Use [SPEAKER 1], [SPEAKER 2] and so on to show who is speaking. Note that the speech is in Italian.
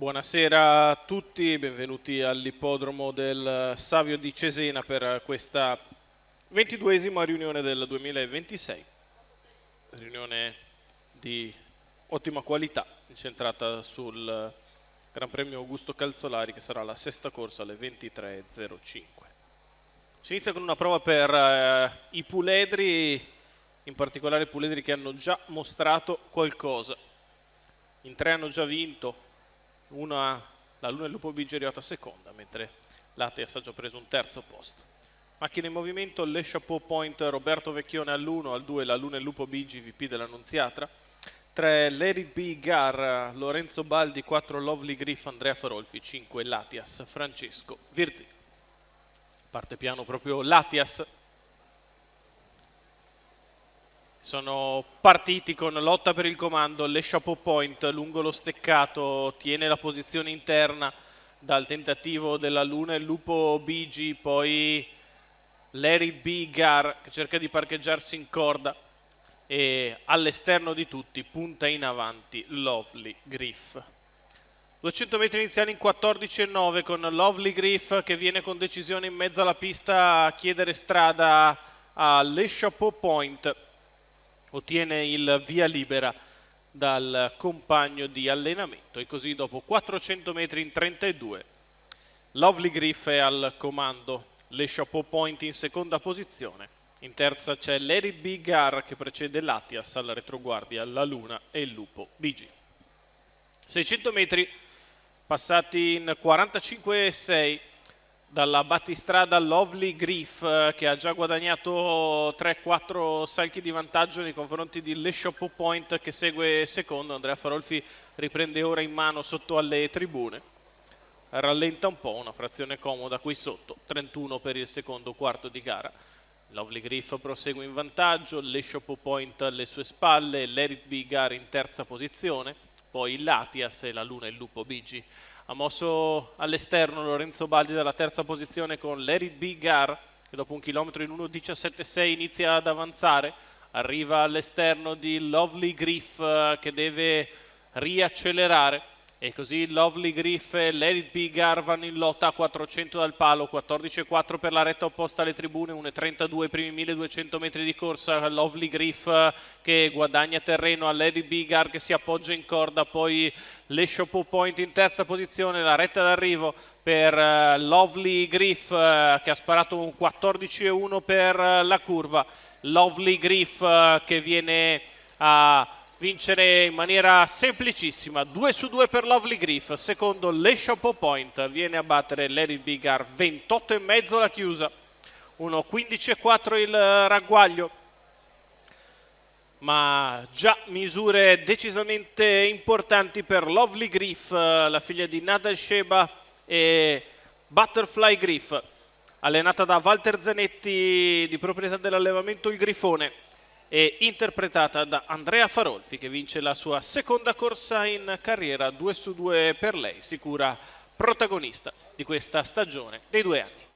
[SPEAKER 1] Buonasera a tutti, benvenuti all'ippodromo del Savio di Cesena per questa 22esima riunione del 2026. Riunione di ottima qualità, incentrata sul Gran Premio Augusto Calzolari, che sarà la sesta corsa alle 23:05. Si inizia con una prova per i puledri, in particolare puledri che hanno già mostrato qualcosa. In tre hanno già vinto. La Luna e il Lupo Bigi è arrivata seconda, mentre l'Atias ha già preso un terzo posto. Macchina in movimento, Le Chapeau Point, Roberto Vecchione all'1, al 2 la Luna e il Lupo Bigi, VP dell'Annunziata. 3 Let It Be Gar, Lorenzo Baldi, 4 Lovely Griff, Andrea Farolfi, 5 l'Atias, Francesco Virzi. Parte piano proprio l'Atias. Sono partiti con lotta per il comando, Le Chapeau Point lungo lo steccato, tiene la posizione interna dal tentativo della Luna e il Lupo Bigi, poi Let It Be Gar che cerca di parcheggiarsi in corda e all'esterno di tutti punta in avanti Lovely Griff. 200 metri iniziali in 14:09 con Lovely Griff che viene con decisione in mezzo alla pista a chiedere strada a Le Chapeau Point. Ottiene il via libera dal compagno di allenamento e così dopo 400 metri in 32 Lovely Griff è al comando, Le Chapeau Point in seconda posizione, in terza c'è Let It Be Gar che precede l'Atias, alla retroguardia la Luna e il Lupo Bigi. 600 metri passati in 45,6 dalla battistrada Lovely Griff che ha già guadagnato 3-4 salchi di vantaggio nei confronti di Le Chapeau Point che segue secondo. Andrea Farolfi riprende ora in mano sotto alle tribune, rallenta un po', una frazione comoda qui sotto, 31 per il secondo quarto di gara. Lovely Griff prosegue in vantaggio, Le Chapeau Point alle sue spalle, Let It Be Gar in terza posizione, poi l'Atias e la Luna e il Lupo Bigi. Ha mosso all'esterno Lorenzo Baldi dalla terza posizione con Let It Be Gar che dopo un chilometro in 1:17,6 inizia ad avanzare. Arriva all'esterno di Lovely Griff che deve riaccelerare e così Lovely Griff e Let It Be Gar vanno in lotta a 400 dal palo, 14,4 per la retta opposta alle tribune, 1,32 i primi 1200 metri di corsa. Lovely Griff che guadagna terreno a Let It Be Gar che si appoggia in corda, poi Le Chapeau Point in terza posizione, la retta d'arrivo per Lovely Griff che ha sparato un 14,1 per la curva. Lovely Griff che viene a vincere in maniera semplicissima, 2-2 per Lovely Griff, secondo Le Chapeau Point, viene a battere Let It Be Gar, 28,5 la chiusa, 1,15,4 il ragguaglio, ma già misure decisamente importanti per Lovely Griff, la figlia di Nadal Sheba e Butterfly Griff, allenata da Walter Zanetti, di proprietà dell'allevamento Il Grifone, e interpretata da Andrea Farolfi che vince la sua seconda corsa in carriera, 2-2 per lei, sicura protagonista di questa stagione dei 2 anni.